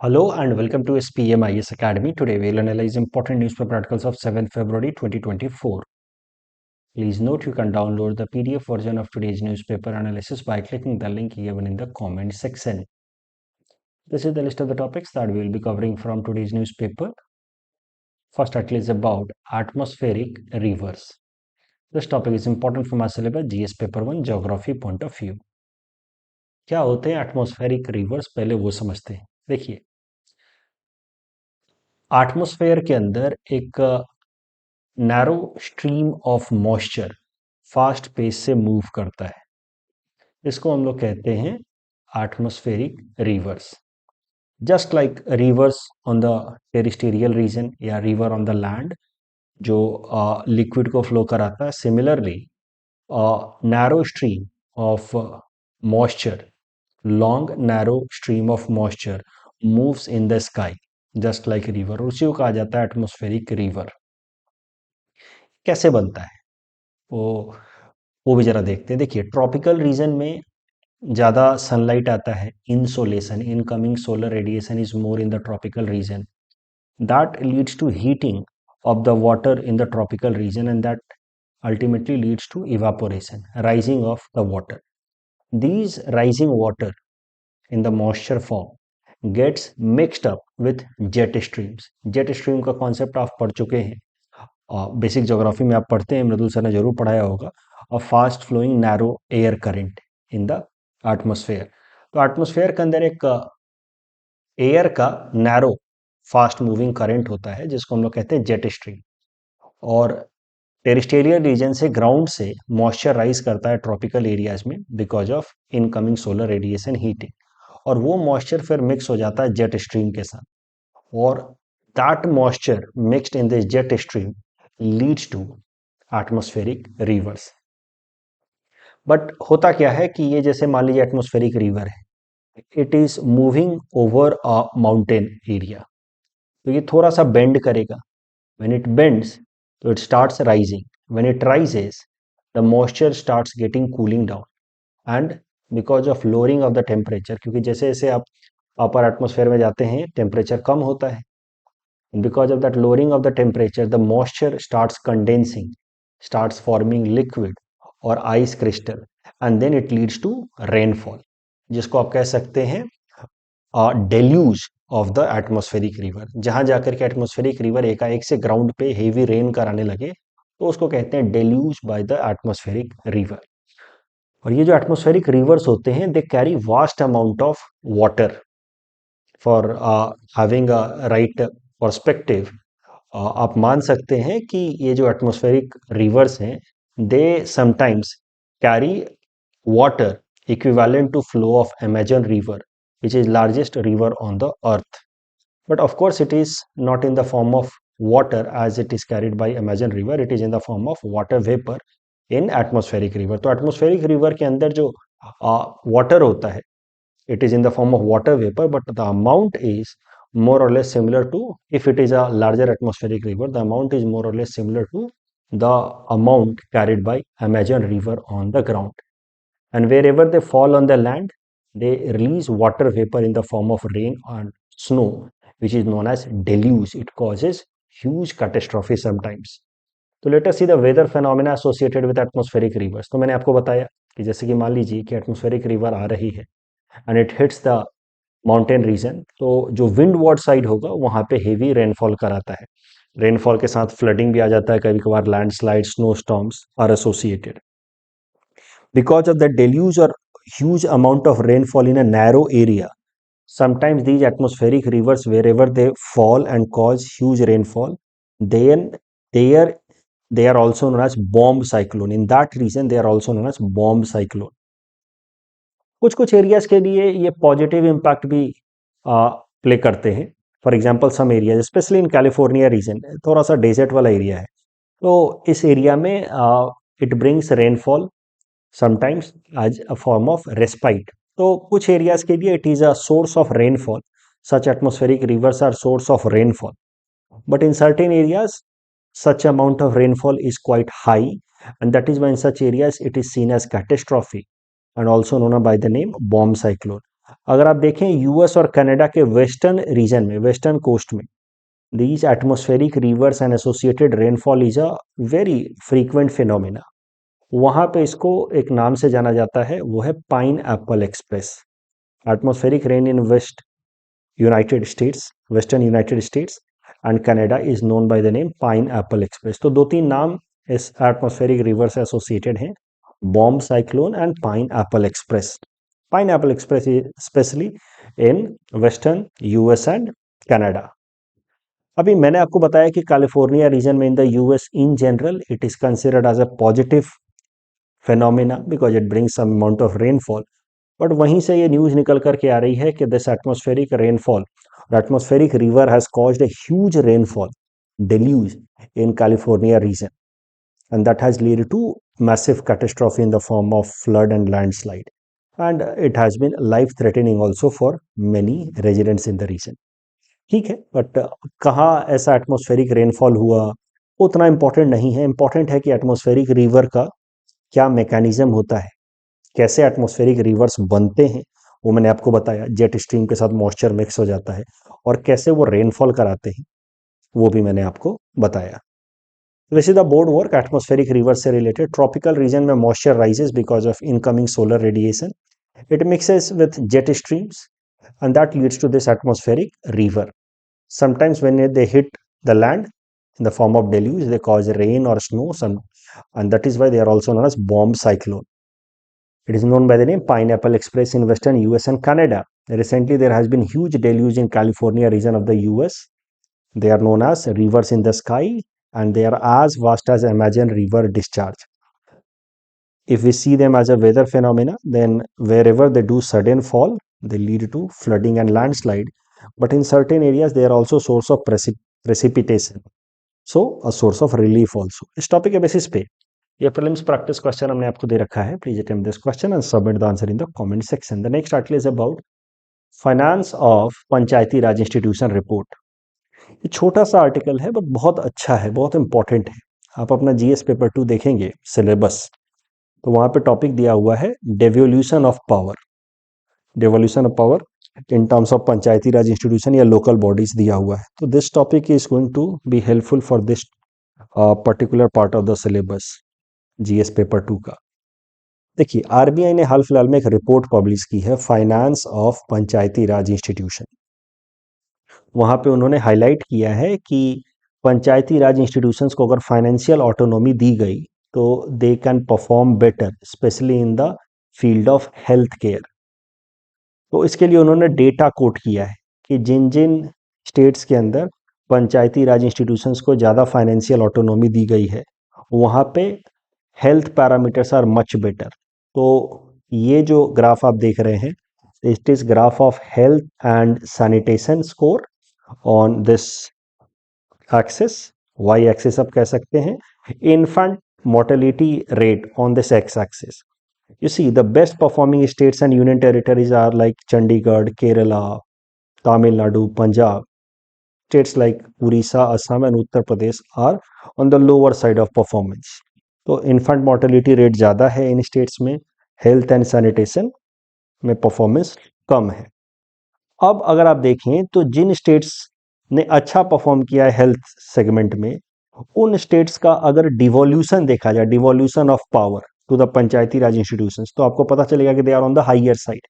Hello and welcome to SPM IS Academy. Today we'll analyze important newspaper articles of 7th February 2024. Please note you can download the PDF version of today's newspaper analysis by clicking the link given in the comment section. This is the list of the topics that we will be covering from today's newspaper. First article is about atmospheric rivers. This topic is important from our syllabus GS paper 1 geography point of view. क्या होते हैं atmospheric reverse, पहले वो समझते हैं। देखिए, atmosphere के अंदर एक narrow stream of moisture fast pace से मूव करता है, इसको हम लोग कहते हैं atmospheric rivers. Just like rivers on the terrestrial region या रिवर ऑन द लैंड जो लिक्विड को फ्लो कराता है, similarly narrow stream of moisture, long narrow stream of moisture moves in the sky just like river, उसी को कहा जाता है एटमॉस्फेरिक रिवर। कैसे बनता है वो भी जरा देखते हैं। देखिए, ट्रॉपिकल रीजन में ज़्यादा सनलाइट आता है, insolation, incoming solar radiation is more in the tropical region, that leads to heating of the water in the tropical region, and that ultimately leads to evaporation, rising of the water. These rising water in the moisture form gets mixed up with jet streams. Jet stream का concept आप पढ़ चुके हैं, basic geography में आप पढ़ते हैं, मृदुल sir ने जरूर पढ़ाया होगा। और fast flowing narrow air current in the atmosphere. तो एटमोस्फेयर के अंदर एक एयर का नैरो फास्ट मूविंग करंट होता है जिसको हम लोग कहते हैं जेट स्ट्रीम, और टेरिस्टेरियल रीजन से, ग्राउंड से मॉइस्चर राइज करता है ट्रॉपिकल एरियाज में because of incoming solar radiation heating, और वो मॉइस्चर फिर मिक्स हो जाता है जेट स्ट्रीम के साथ, और that moisture mixed in this jet stream leads to atmospheric rivers. But होता क्या है कि ये जैसे मान लीजिए एटमॉस्फेरिक रिवर है, it is moving over a mountain area, तो ये थोड़ा सा बेंड करेगा। व्हेन इट बेंड्स तो it starts rising, when it rises the moisture starts getting cooling down, and because of lowering of the temperature, क्योंकि जैसे जैसे आप अपर एटमॉस्फेयर में जाते हैं टेम्परेचर कम होता है, because of that lowering of the temperature the moisture starts condensing, starts forming liquid or ice crystal, and then it leads to rainfall, जिसको आप कह सकते हैं deluge of the atmospheric river. जहां जाकर के एटमॉस्फेरिक रिवर एकाएक से ग्राउंड पे हेवी रेन कराने लगे तो उसको कहते हैं deluge by the atmospheric river. और ये जो एटमॉस्फेरिक रिवर्स होते हैं they carry vast amount of water. For having a right perspective, आप मान सकते हैं कि ये जो एटमॉस्फेरिक रिवर्स हैं they sometimes carry water equivalent to flow of Amazon river which is largest river on the earth, but of course it is not in the form of water as it is carried by Amazon river, it is in the form of water vapor in atmospheric river। तो atmospheric river के अंदर जो water होता है it is in the form of water vapor, but the amount is more or less similar to, if it is a larger atmospheric river, the amount is more or less similar to the amount carried by Amazon river on the ground, and wherever they fall on the land they release water vapor in the form of rain and snow, which is known as deluge. It causes huge catastrophe sometimes. तो let us see the weather phenomena associated with atmospheric rivers. तो मैंने आपको बताया कि जैसे कि मान लीजिए कि एटमॉस्फेरिक रिवर आ रही है and it hits the mountain region, तो जो विंड वार्ड साइड होगा वहां पे हेवी रेनफॉल कराता है। रेनफॉल के साथ फ्लडिंग भी आ जाता है, कभी कभार landslide, snow storms are associated. Because of that deluge or huge amount of rainfall in a narrow area, sometimes these atmospheric rivers wherever they fall and cause huge rainfall, then they are they are also known as bomb cyclone. In that region they are also known as bomb cyclone. कुछ कुछ areas के लिए ये positive impact भी play करते हैं। For example some area specially in California region, थोड़ा सा डेजर्ट वाला एरिया है, तो इस एरिया में it brings rainfall sometimes as a form of respite. तो कुछ एरियाज के लिए it is a source of rainfall, such atmospheric rivers are source of rainfall, but in certain areas such amount of rainfall is quite high, and that is why in such areas it is seen as catastrophe and also known by the name bomb cyclone. अगर आप देखें US और Canada के western region में, western coast में, these atmospheric rivers and associated rainfall is a very frequent phenomena. वहाँ पे इसको एक नाम से जाना जाता है, वो है pineapple express. Atmospheric rain in western United States and Canada is known by the name pineapple express. तो दो तीन नाम इस एटमॉस्फेरिक रिवर से एसोसिएटेड हैं, bomb cyclone and pineapple express. Pineapple express specially in western US and Canada. अभी मैंने आपको बताया कि कैलिफोर्निया रीजन में in the US in general it is considered as a positive phenomena because it brings some amount of rainfall. But वहीं से ये news निकल करके आ रही है कि this atmospheric rainfall, atmospheric river has caused a huge rainfall deluge in California region, and that has led to massive catastrophe in the form of flood and landslide, and it has been life threatening also for many residents in the region. ठीक है, but कहाँ ऐसा atmospheric rainfall हुआ उतना important नहीं है. Important है कि एटमॉस्फेरिक रिवर का क्या मैकेनिज्म होता है, कैसे एटमॉस्फेरिक रिवर्स बनते हैं, वो मैंने आपको बताया. जेट स्ट्रीम के साथ मॉइस्चर मिक्स हो जाता है, और कैसे वो रेनफॉल कराते हैं वो भी मैंने आपको बताया. वैसे the board work atmospheric river से रिलेटेड, ट्रॉपिकल रीजन में moisture rises because of incoming solar radiation, it mixes with jet streams and that leads to this atmospheric river. Sometimes when they hit the land in the form of deluge, they cause rain or snow, and that is why they are also known as bomb cyclone. It is known by the name Pineapple Express in western US and Canada. Recently, there has been huge deluge in California region of the US. They are known as rivers in the sky, and they are as vast as Amazon River discharge. If we see them as a weather phenomena, then wherever they do sudden fall, they lead to flooding and landslide. But in certain areas, they are also source of precipitation. So, a source of relief also. इस topic के basis पे ये prelims practice question हमने आपको दे रखा है. Please attempt this question and submit the answer in the comment section. The next article is about finance of Panchayati Raj institution report. ये छोटा सा आर्टिकल है बट बहुत अच्छा है, बहुत इंपॉर्टेंट है. आप अपना जीएस पेपर 2 देखेंगे सिलेबस, तो वहां पे टॉपिक दिया हुआ है devolution of power. Devolution of power in terms of Panchayati Raj institution या लोकल बॉडीज दिया हुआ है. तो this topic is going to be helpful for this particular part of the syllabus GS paper 2 का. देखिए, आरबीआई ने हाल फिलहाल में एक रिपोर्ट पब्लिश की है, finance of Panchayati Raj institution. वहां पे उन्होंने हाईलाइट किया है कि पंचायती राज इंस्टीट्यूशंस को अगर फाइनेंशियल ऑटोनॉमी दी गई तो they can perform better, specially in the field of health care. तो इसके लिए उन्होंने डेटा कोट किया है कि जिन जिन स्टेट्स के अंदर पंचायती राज इंस्टीट्यूशंस को ज़्यादा फाइनेंशियल ऑटोनॉमी दी गई है वहाँ पे health parameters are much better. तो ये जो ग्राफ आप देख रहे हैं, it is graph of health and sanitation score on this axis, Y axis आप कह सकते हैं. Infant mortality rate on this X axis. You see, the best performing states and union territories are like Chandigarh, Kerala, Tamil Nadu, Punjab. States like Orissa, Assam, and Uttar Pradesh are on the lower side of performance. तो infant mortality rate ज़्यादा है इन states में, health and sanitation में performance कम है. अब अगर आप देखें तो जिन states ने अच्छा परफॉर्म किया है हेल्थ सेगमेंट में, उन स्टेट्स का अगर डिवोल्यूशन देखा जाए, devolution of power to the Panchayati Raj institutions, तो आपको पता चलेगा कि they are on the higher side.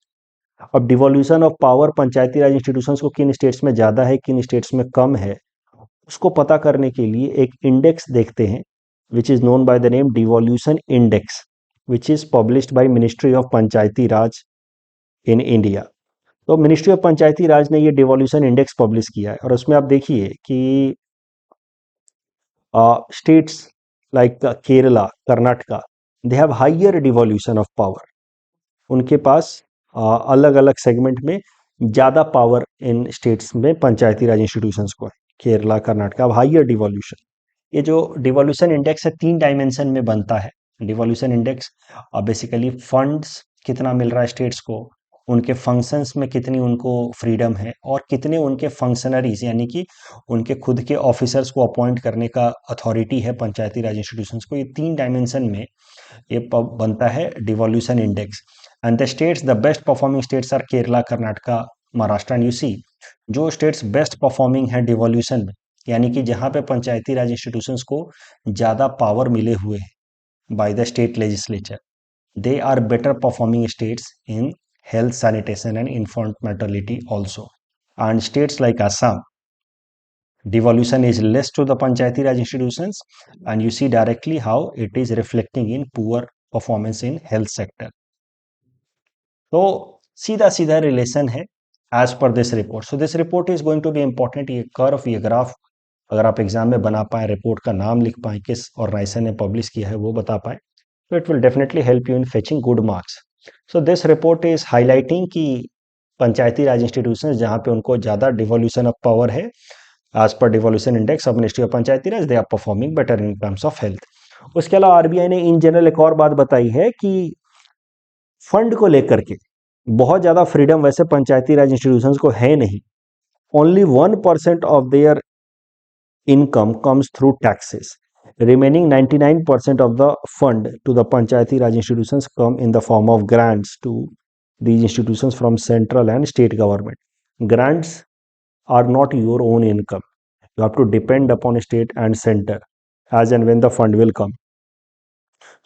अब devolution of power Panchayati Raj institutions को किन स्टेट्स में ज़्यादा है, किन स्टेट्स में कम है, उसको पता करने के लिए एक इंडेक्स देखते हैं which is known by the name devolution index, which is published by ministry of Panchayati Raj in India. तो मिनिस्ट्री ऑफ पंचायती राज ने ये डिवोल्यूशन इंडेक्स पब्लिश किया है, और उसमें आप देखिए कि states like Kerala, Karnataka, they have higher devolution of power. उनके पास अलग अलग सेगमेंट में ज़्यादा पावर इन स्टेट्स में पंचायती राज इंस्टीट्यूशंस को है. Kerala, Karnataka, higher devolution. ये जो डिवोल्यूशन इंडेक्स है 3 डायमेंशन में बनता है. डिवोल्यूशन इंडेक्स बेसिकली फंड्स कितना मिल रहा है स्टेट्स को, उनके फंक्शंस में कितनी उनको फ्रीडम है, और कितने उनके फंक्शनरीज यानी कि उनके खुद के ऑफिसर्स को अपॉइंट करने का अथॉरिटी है पंचायती राज इंस्टीट्यूशंस को. ये 3 डायमेंशन में ये बनता है devolution index. And the states, the best performing states are Kerala, Karnataka, Maharashtra. And you see, जो स्टेट्स बेस्ट परफॉर्मिंग है डिवोल्यूशन में, यानी कि जहां पे पंचायती राज इंस्टीट्यूशंस को ज्यादा पावर मिले हुए हैं bye the state legislature, they are better performing states in health, sanitation and infant mortality also. And states like Assam, devolution is less to the Panchayati Raj institutions, and you see directly how it is reflecting in poor performance in health sector. तो सीधा सीधा relation है as per this report. So this report is going to be important. ये curve, ये graph अगर आप exam में बना पाए, रिपोर्ट का नाम लिख पाए, किस ऑर्गेनाइजेशन ने पब्लिश किया है वो बता पाए, तो it will definitely help you in fetching good marks. So this report is highlighting कि पंचायती राज इंस्टीट्यूशन जहां पे उनको ज्यादा डिवोल्यूशन ऑफ पावर है as per devolution index of ministry of Panchayati Raj, they are performing better in terms of health. उसके अलावा RBI ने in general एक और बात बताई है कि फंड को लेकर के बहुत ज्यादा फ्रीडम वैसे पंचायती राज इंस्टीट्यूशंस को है नहीं. Only 1% of their income comes through taxes. Remaining 99% of the fund to the Panchayati Raj institutions come in the form of grants to these institutions from central and state government. Grants are not your own income. You have to depend upon state and center as and when the fund will come.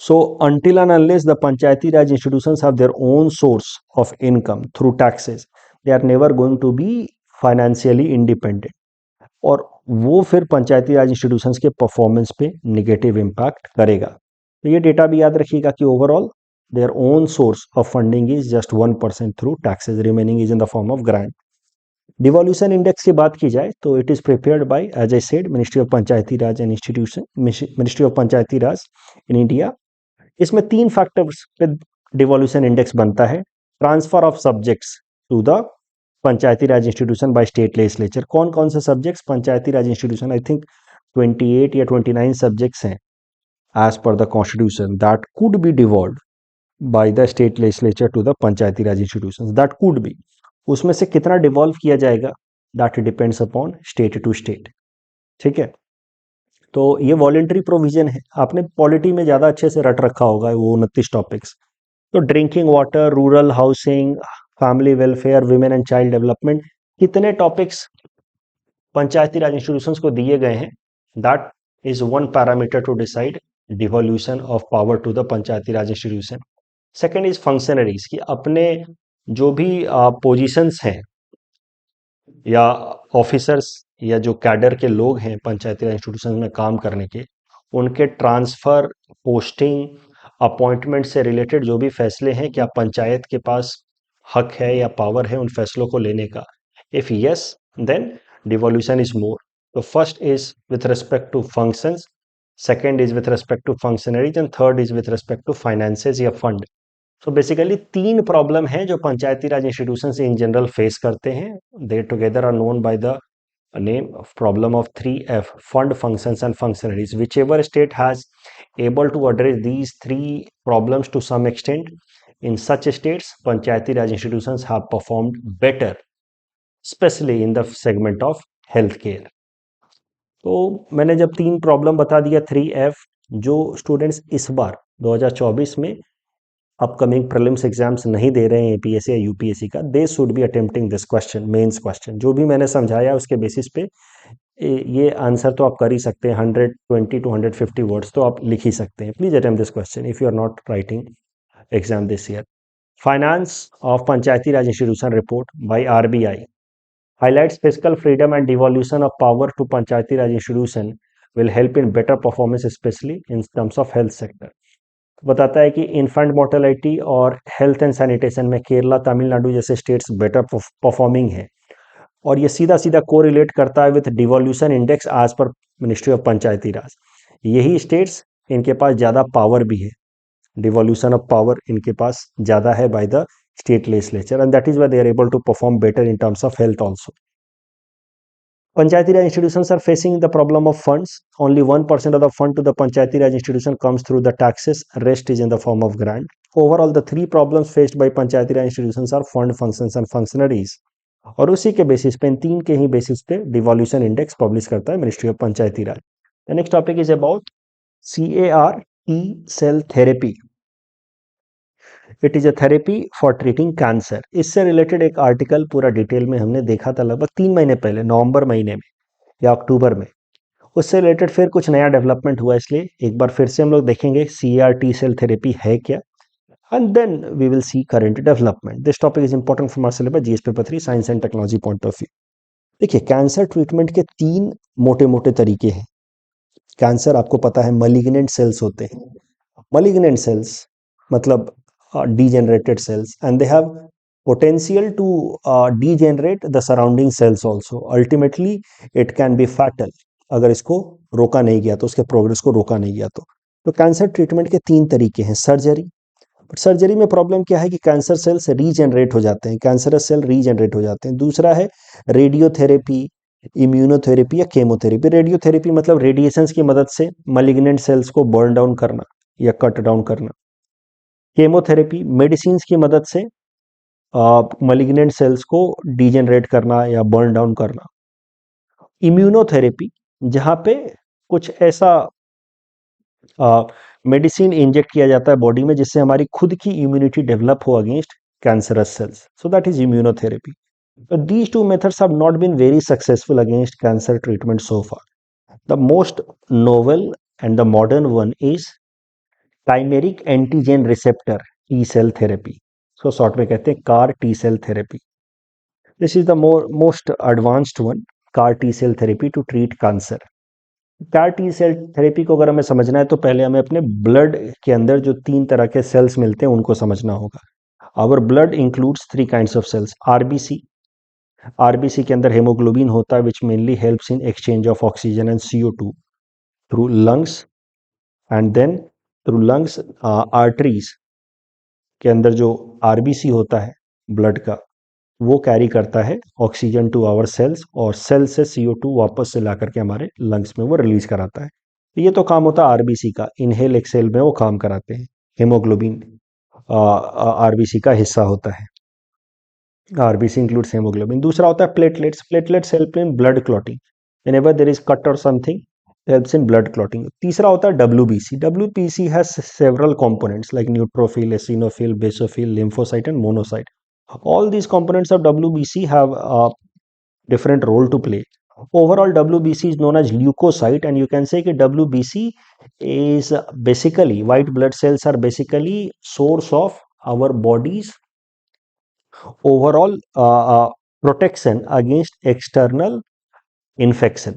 So until and unless the Panchayati Raj institutions have their own source of income through taxes, they are never going to be financially independent. और वो फिर Panchayati Raj institutions के performance पे negative impact करेगा. तो ये data भी याद रखिएगा कि overall their own source of funding is just 1% through taxes, remaining is in the form of grant. Devolution index की बात की जाए तो it is prepared by, as I said, ministry of Panchayati Raj and institution, ministry of Panchayati Raj in India. इसमें 3 factors पे devolution index बनता है. Transfer of subjects to the Panchayati Raj institution by state legislature. कौन कौन से subjects Panchayati Raj institution, I think 28 या 29 subjects हैं as per the constitution that could be devolve by the state legislature to the Panchayati Raj institution. That could be, उसमें से कितना devolve किया जाएगा that depends upon state to state. ठीक है, तो ये वॉलेंट्री प्रोविजन है. आपने पॉलिटी में ज्यादा अच्छे से रट रखा होगा वो 29 टॉपिक्स. तो drinking water, rural housing, family welfare, women and child development, कितने टॉपिक्स पंचायती राज इंस्टीट्यूशंस को दिए गए हैं, that is one parameter to decide devolution of power to the Panchayati Raj institution. Second is functionaries, कि अपने जो भी पोजीशंस हैं या ऑफिसर्स या जो कैडर के लोग हैं पंचायती राज इंस्टीट्यूशन में काम करने के, उनके ट्रांसफर, पोस्टिंग, अपॉइंटमेंट से रिलेटेड जो भी फैसले हैं, क्या पंचायत के पास हक है या पावर है उन फैसलों को लेने का. If yes, then devolution is more. तो first is with respect to functions, second is with respect to functionaries and third is with respect to finances या फंड. सो बेसिकली 3 प्रॉब्लम है जो Panchayati Raj institution in general face करते हैं. They together are known by the name of problem of 3F: fund, functions and functionaries. Whichever state has able to address these 3 problems to some extent, in such states panchayati raj institutions have performed better, especially in the segment of healthcare. तो मैंने जब 3 problem बता दिया 3F, जो students इस बार 2024 में upcoming prelims exams नहीं दे रहे हैं एपीएससी या यूपीएससी का, they should be attempting this question, mains question. जो भी मैंने समझाया उसके बेसिस पे ये आंसर तो आप कर ही सकते हैं. 120 to 150 वर्ड्स तो आप लिख ही सकते हैं. Please attempt this question if you are not writing exam this year. Finance of Panchayati Raj institution report by RBI highlights fiscal freedom and devolution of power to Panchayati Raj institution will help in better performance, especially in terms of health sector. बताता है कि infant mortality और health and sanitation में केरला, तमिलनाडु जैसे states better performing है, और ये सीधा सीधा कोरिलेट करता है with devolution index as per ministry of Panchayati Raj. यही स्टेट्स, इनके पास ज़्यादा पावर भी है, डिवोल्यूशन ऑफ पावर इनके पास ज़्यादा है by the state legislature, and that is why they are able to perform better in terms of health also. Panchayati Raj institutions are facing the problem of funds. Only 1% of the fund to the Panchayati Raj institution comes through the taxes. Rest is in the form of grant. Overall, the 3 problems faced by Panchayati Raj institutions are fund, functions and functionaries. और उसी के basis पे, इन 3 के ही basis पे devolution index publish करता है ministry of Panchayati Raj. The next topic is about CAR T cell therapy. It is a therapy for treating cancer. इससे रिलेटेड एक आर्टिकल पूरा डिटेल में हमने देखा था लगभग 3 महीने पहले, नवंबर महीने में या अक्टूबर में। उससे रिलेटेड फिर कुछ नया डेवलपमेंट हुआ, इसलिए एक बार फिर से हम लोग देखेंगे CAR टी सेल थेरेपी है क्या, and then we will see current development. This topic is important for our syllabus GS paper 3 science and technology point of view. देखिए, कैंसर ट्रीटमेंट के 3 मोटे मोटे तरीके हैं। कैंसर आपको पता है मलिग्नेंट सेल्स होते हैं। मलिग्नेंट सेल्स मतलब degenerated cells, and they have potential to degenerate the surrounding cells also. Ultimately it can be fatal अगर इसको रोका नहीं गया तो, उसके प्रोग्रेस को रोका नहीं गया तो कैंसर ट्रीटमेंट के 3 तरीके हैं। सर्जरी, बट सर्जरी में प्रॉब्लम क्या है कि कैंसर सेल्स रीजनरेट हो जाते हैं, कैंसरस सेल रीजनरेट हो जाते हैं। दूसरा है रेडियोथेरेपी, इम्यूनोथेरेपी या केमोथेरेपी। रेडियोथेरेपी मतलब रेडिएशंस की मदद से मलिग्नेंट सेल्स को बर्न डाउन करना या कट डाउन करना। केमोथेरेपी मेडिसिन की मदद से मलिग्नेंट सेल्स को डिजेनरेट करना या बर्न डाउन करना। इम्यूनोथेरेपी जहां पे कुछ ऐसा मेडिसिन इंजेक्ट किया जाता है बॉडी में जिससे हमारी खुद की इम्यूनिटी डेवलप हो against cancerous cells, so that is immunotherapy. But these two methods have not been very successful against cancer treatment so far. The most novel and the modern one is chimeric antigen receptor T cell therapy. So short में कहते हैं CAR T cell therapy. This is the most advanced one, CAR T cell therapy to treat cancer. CAR T cell therapy को अगर हमें समझना है तो पहले हमें अपने ब्लड के अंदर जो 3 तरह के सेल्स मिलते हैं उनको समझना होगा। Our blood includes 3 kinds of cells। RBC, RBC के अंदर हेमोग्लोबिन होता है which mainly helps in exchange of oxygen and CO2 through lungs, and then through lungs arteries के अंदर जो आरबीसी होता है ब्लड का, वो कैरी करता है ऑक्सीजन टू आवर सेल्स और सेल से CO2 वापस से ला करके हमारे लंग्स में वो रिलीज कराता है। ये तो काम होता है आरबीसी का, इनहेल एक्सेल में वो काम कराते हैं। हेमोग्लोबिन आरबीसी का हिस्सा होता है। RBC includes haemoglobin. दूसरा होता है platelets. Platelets help in blood clotting whenever there is cut or something, helps in blood clotting। तीसरा होता है WBC। WBC has several components like neutrophil, eosinophil, basophil, lymphocyte and monocyte। all these components of WBC have a different role to play। overall WBC is known as leukocyte, and you can say that WBC is basically, white blood cells are basically source of our body's overall protection against external infection.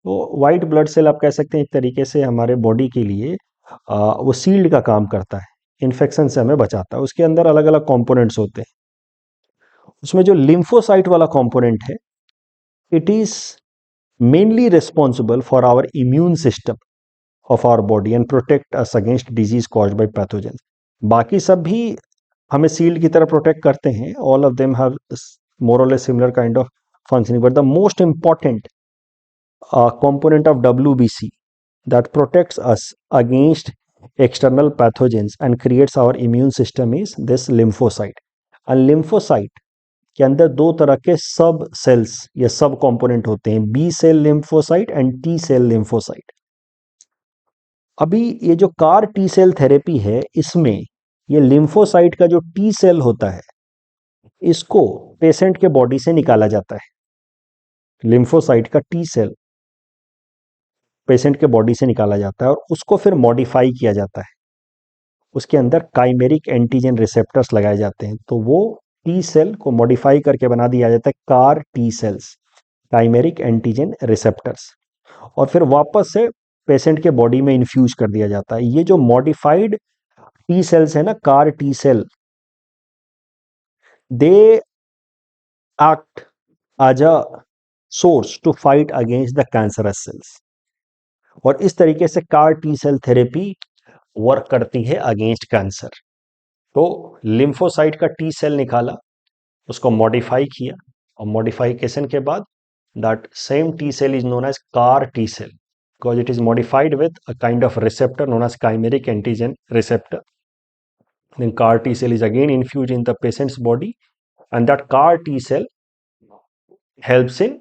तो white blood cell आप कह सकते हैं एक तरीके से हमारे body के लिए वो सील्ड का काम करता है, इन्फेक्शन से हमें बचाता है। उसके अंदर अलग अलग कंपोनेंट्स होते हैं। उसमें जो लिम्फोसाइट वाला कंपोनेंट है, it is mainly responsible for our immune system of our body and protect us against disease caused by pathogen. बाकी सब भी हमें सील्ड की तरह प्रोटेक्ट करते हैं। All of them have more और less similar kind of functioning, but the most important component of WBC that protects us against external pathogens and creates our immune system is this lymphocyte। and lymphocyte के अंदर 2 तरह के सब sales या सब component होते हैं, B cell lymphocyte and T cell lymphocyte. अभी ये जो कार टी सेल थेरेपी है, इसमें ये लिम्फोसाइट का जो टी सेल होता है इसको पेशेंट के बॉडी से निकाला जाता है। लिम्फोसाइट का टी सेल पेशेंट के बॉडी से निकाला जाता है और उसको फिर मॉडिफाई किया जाता है। उसके अंदर काइमेरिक एंटीजन रिसेप्टर्स लगाए जाते हैं, तो वो टी सेल को मॉडिफाई करके बना दिया जाता है car T cells, chimeric antigen receptors, और फिर वापस से पेशेंट के बॉडी में इन्फ्यूज कर दिया जाता है। ये जो मॉडिफाइड टी सेल्स है ना, CAR T cell, they act as a source to fight against the cancerous cells, और इस तरीके से CAR T cell therapy work करती है अगेंस्ट कैंसर। तो लिम्फोसाइट का टी सेल निकाला, उसको मॉडिफाई किया, और मॉडिफिकेशन के बाद that same T cell is known as CAR T cell because it is modified with a kind of receptor known as chimeric antigen receptor. then CAR T cell is again infused in the patient's body, and that CAR T cell helps in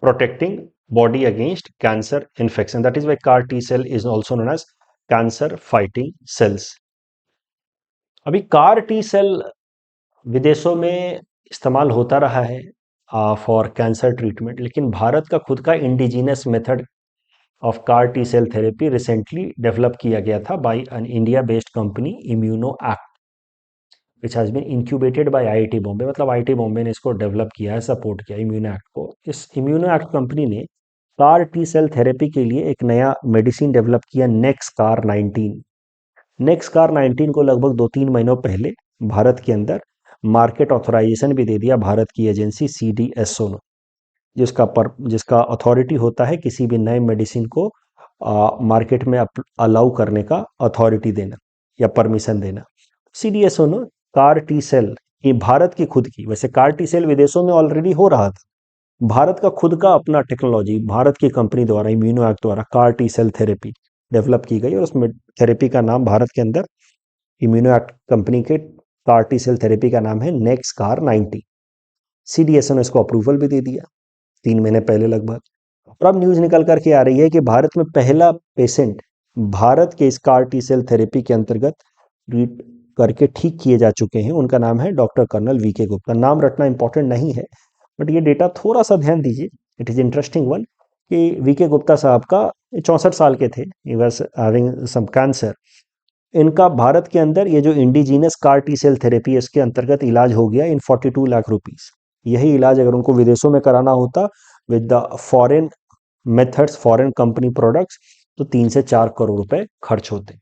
protecting body against cancer infection। that is why CAR T cell is also known as cancer fighting cells। अभी car T cell विदेशों में इस्तेमाल होता रहा है for cancer treatment, लेकिन भारत का खुद का indigenous method of CAR T cell therapy recently develop किया गया था by an India based company ImmunoACT, which has been incubated by IIT Bombay. मतलब आईआईटी बॉम्बे ने इसको डेवलप किया है, सपोर्ट किया इम्यूनो एक्ट को। इस इम्यूनो एक्ट कंपनी ने कार टी सेल थेरेपी के लिए एक नया मेडिसिन डेवलप किया, नेक्सकार 19। नेक्सकार 19 को लगभग 2-3 महीनों पहले भारत के अंदर मार्केट ऑथराइजेशन भी दे दिया भारत की एजेंसी सीडीएसओ ने, जिसका अथॉरिटी होता है किसी भी नए मेडिसिन को मार्केट में अलाउ करने का अथॉरिटी देना या परमिशन देना। सीडीएसओ ने कार टी सेल, ये भारत की खुद की, वैसे कार टी सेल विदेशों में ऑलरेडी हो रहा था, भारत का खुद का अपना टेक्नोलॉजी भारत की कंपनी द्वारा इम्यूनो एक्ट द्वारा CAR T cell therapy develop की गई, और उसमें थेरेपी का नाम भारत के अंदर इम्यूनो एक्ट कंपनी के कार टी सेल थेरेपी का नाम है नेक्सकार 90। सीडीएसओ ने इसको अप्रूवल भी दे दिया 3 महीने पहले लगभग। और अब न्यूज निकल करके आ रही है कि भारत में पहला पेशेंट भारत के इस कार टी सेल थेरेपी के अंतर्गत ट्रीट करके ठीक किए जा चुके हैं। उनका नाम है डॉक्टर कर्नल वीके गुप्ता। नाम रटना इंपॉर्टेंट नहीं है, बट ये डेटा थोड़ा सा ध्यान दीजिए, इट इज इंटरेस्टिंग वन, कि वीके गुप्ता साहब का 64 साल के थे, he was having some cancer. इनका भारत के अंदर ये जो indigenous CAR T cell therapy है इसके अंतर्गत इलाज हो गया इन 42 लाख रुपीस। यही इलाज अगर उनको विदेशों में कराना होता with the foreign methods, foreign company products, तो 3 से 4 करोड़ रुपए खर्च होते।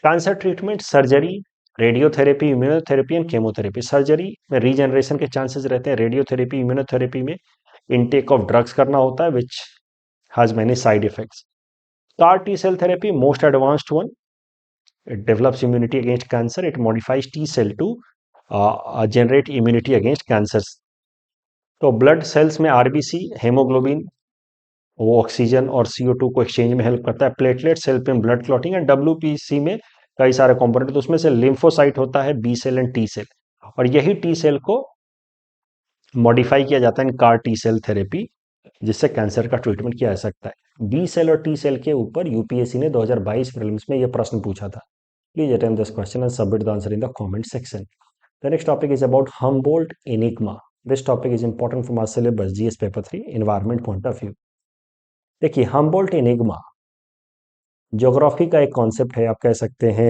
Cancer treatment, surgery, radiotherapy, immunotherapy and chemotherapy. Surgery में रीजनरेशन के चांसेस रहते हैं। रेडियोथेरेपी, इम्यूनोथेरेपी में इनटेक ऑफ ड्रग्स करना होता है which has many side effects. CAR T cell therapy, most advanced one, it develops immunity against cancer, it modifies T cell to generate immunity against cancers। तो blood cells में RBC, haemoglobin, वो oxygen और CO2 को exchange में help करता है। Platelets help in blood clotting and WPC में कई सारे कंपोनेंट, तो उसमें से लिम्फोसाइट होता है, B cell and T cell, और यही टी सेल को मॉडिफाई किया जाता है in CAR T cell therapy, जिससे कैंसर का ट्रीटमेंट किया जा सकता है। बी सेल और टी सेल के ऊपर यूपीएससी ने 2022 प्रीलिम्स में यह प्रश्न पूछा था। Please attempt this question and submit the answer in the comment section. The next topic is about Humboldt Enigma. This topic is important from our syllabus GS paper 3 environment point of view. देखिए, Humboldt Enigma geography का एक concept है, आप कह सकते हैं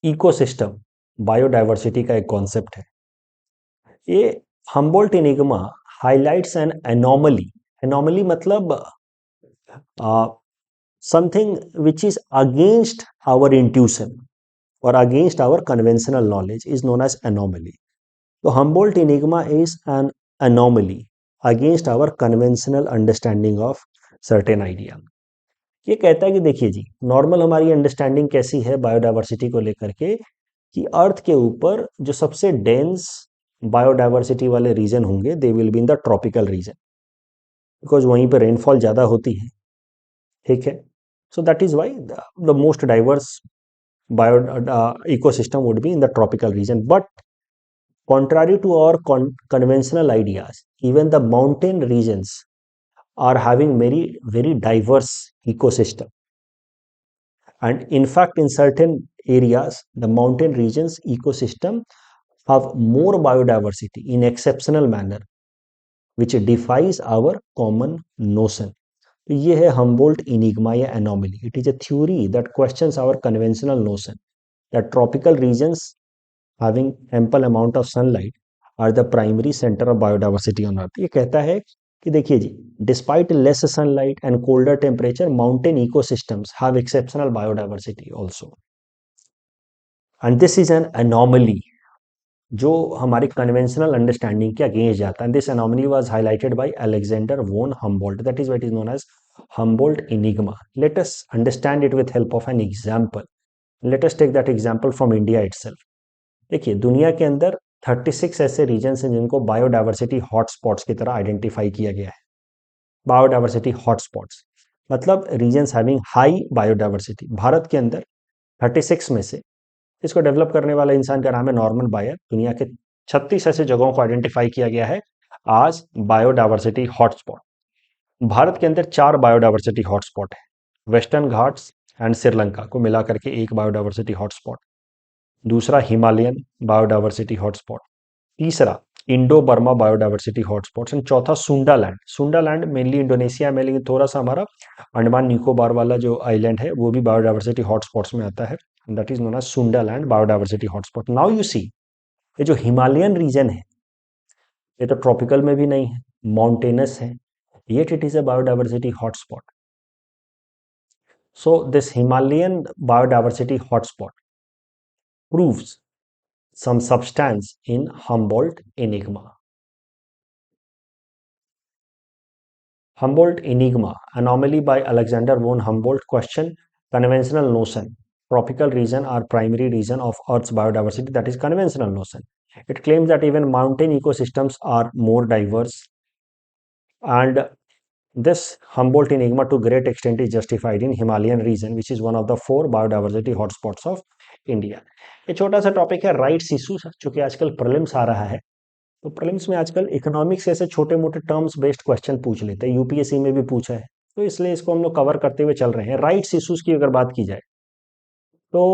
ecosystem, biodiversity का एक कॉन्सेप्ट है। ये Humboldt Enigma highlights an anomaly. Anomaly मतलब something which is against our intuition or against our conventional knowledge is known as anomaly. So Humboldt enigma is an anomaly against our conventional understanding of certain idea. ये कहता है कि देखिए जी, normal हमारी understanding कैसी है biodiversity को लेकर के, कि अर्थ के ऊपर जो सबसे डेंस बायोडाइवर्सिटी वाले रीजन होंगे they will be in the tropical reason, because वहीं पर रेनफॉल ज़्यादा होती है, ठीक है। So that is why the most diverse bio ecosystem would be in the tropical region. But contrary to our conventional ideas, even the mountain regions are having very diverse ecosystem, and in fact in certain areas the mountain regions ecosystem have more biodiversity in exceptional manner which defies our common notion. ये है Humboldt enigma या anomaly. It is a theory that questions our conventional notion that tropical regions having ample amount of sunlight are the primary center of biodiversity on earth। ये कहता है कि देखिए जी, despite less sunlight and colder temperature, mountain ecosystems have exceptional biodiversity also, and this is an anomaly जो हमारी conventional understanding के against जाता है। This anomaly was highlighted by Alexander von Humboldt, that is what is known as Humboldt enigma. Let us understand it with help of an example. Let us take that example from India itself. देखिए, दुनिया के अंदर 36 ऐसे regions हैं जिनको biodiversity hotspots की तरह identify किया गया है। बायोडाइवर्सिटी हॉटस्पॉट्स मतलब रीजन्स हैविंग हाई बायोडाइवर्सिटी। भारत के अंदर 36 में से इसको डेवलप करने वाला इंसान का नाम है नॉर्मन बायर। दुनिया के 36 ऐसे जगहों को आइडेंटिफाई किया गया है आज बायोडाइवर्सिटी हॉटस्पॉट। भारत के अंदर 4 बायोडाइवर्सिटी हॉटस्पॉट है, वेस्टर्न घाट्स, एंड श्रीलंका को मिला करके एक बायोडाइवर्सिटी हॉटस्पॉट। दूसरा हिमालयन बायोडाइवर्सिटी हॉटस्पॉट। तीसरा Indo Burma biodiversity hotspots and चौथा सुंडालैंड। सुंडालैंड मेनली इंडोनेशिया में, लेकिन थोड़ा सा हमारा अंडमान निकोबार वाला जो आइलैंड है वो भी बायोडाइवर्सिटी हॉटस्पॉट्स में आता है। That is known as Sundaland biodiversity hotspot. Now you see, ये जो हिमालयन रीजन है ये तो ट्रॉपिकल में भी नहीं है, माउंटेनस है, yet it is a biodiversity hotspot. So this Himalayan biodiversity hotspot proves some substance in Humboldt enigma. Humboldt enigma, anomaly by Alexander von Humboldt, question conventional notion. Tropical region are primary region of Earth's biodiversity, that is conventional notion. It claims that even mountain ecosystems are more diverse, and this Humboldt enigma to great extent is justified in Himalayan region, which is one of the 4 biodiversity hotspots of India. ये छोटा सा topic है rights issues, जो कि आजकल prelims आ रहा है। तो प्रीलिम्स में आजकल इकोनॉमिक्स ऐसे छोटे मोटे टर्म्स बेस्ड क्वेश्चन पूछ लेते हैं, यूपीएससी में भी पूछा है, तो इसलिए इसको हम लोग कवर करते हुए चल रहे हैं। राइट्स इशूज की अगर बात की जाए तो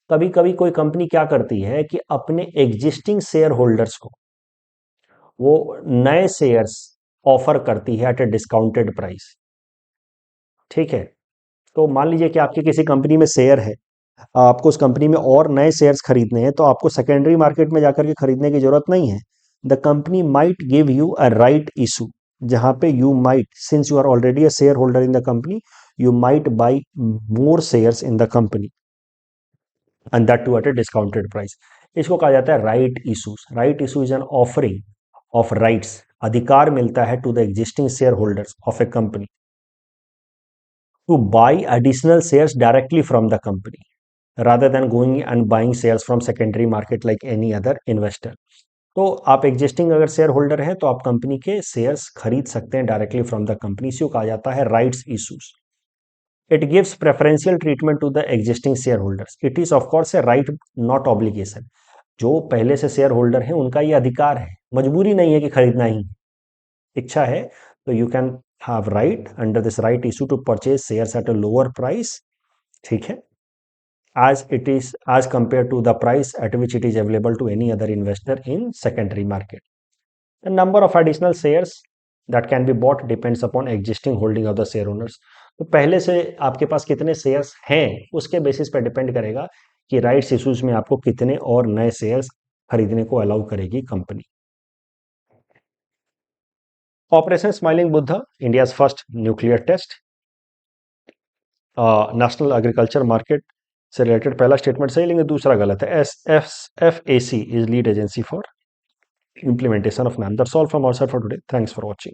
कभी कभी कोई कंपनी क्या करती है कि अपने एग्जिस्टिंग शेयर होल्डर्स को वो नए शेयर्स ऑफर करती है एट ए डिस्काउंटेड प्राइस। ठीक है, तो मान लीजिए कि आपकी किसी कंपनी में शेयर है, आपको उस कंपनी में और नए शेयर्स खरीदने हैं, तो आपको सेकेंडरी मार्केट में जाकर के खरीदने की जरूरत नहीं है। The company might give you a right issue, जहां पे you might, since you are already a share holder in the company, you might buy more shares in the company and that too at a discounted price. इसको कहा जाता है right issues. Right issue is an offering of rights, अधिकार मिलता है to the existing share holders of a company to buy additional shares directly from the company rather than going and buying shares from secondary market like any other investor. तो आप existing अगर share holder हैं तो आप company के shares खरीद सकते हैं डायरेक्टली फ्रॉम द कंपनी, इसी को कहा जाता है rights issues. It gives preferential treatment to the existing share holders. It is of course a right not obligation. जो पहले से शेयर होल्डर है उनका ये अधिकार है, मजबूरी नहीं है कि खरीदना ही, इच्छा है तो you can have right under this right issue to purchase shares at a lower price, ठीक है, as it is as compared to the price at which it is available to any other investor in secondary market. The number of additional shares that can be bought depends upon existing holding of the share owners. तो पहले से आपके पास कितने shares हैं उसके basis पर depend करेगा कि राइट्स इश्यूज में आपको कितने और नए शेयर्स खरीदने को अलाउ करेगी कंपनी। Operation smiling Buddha, India's first nuclear test. National agriculture market से रिलेटेड पहला स्टेटमेंट सही, लेकिन दूसरा गलत है। FAC is lead agency for implementation of NAM. That's all from our side for today. Thanks for watching.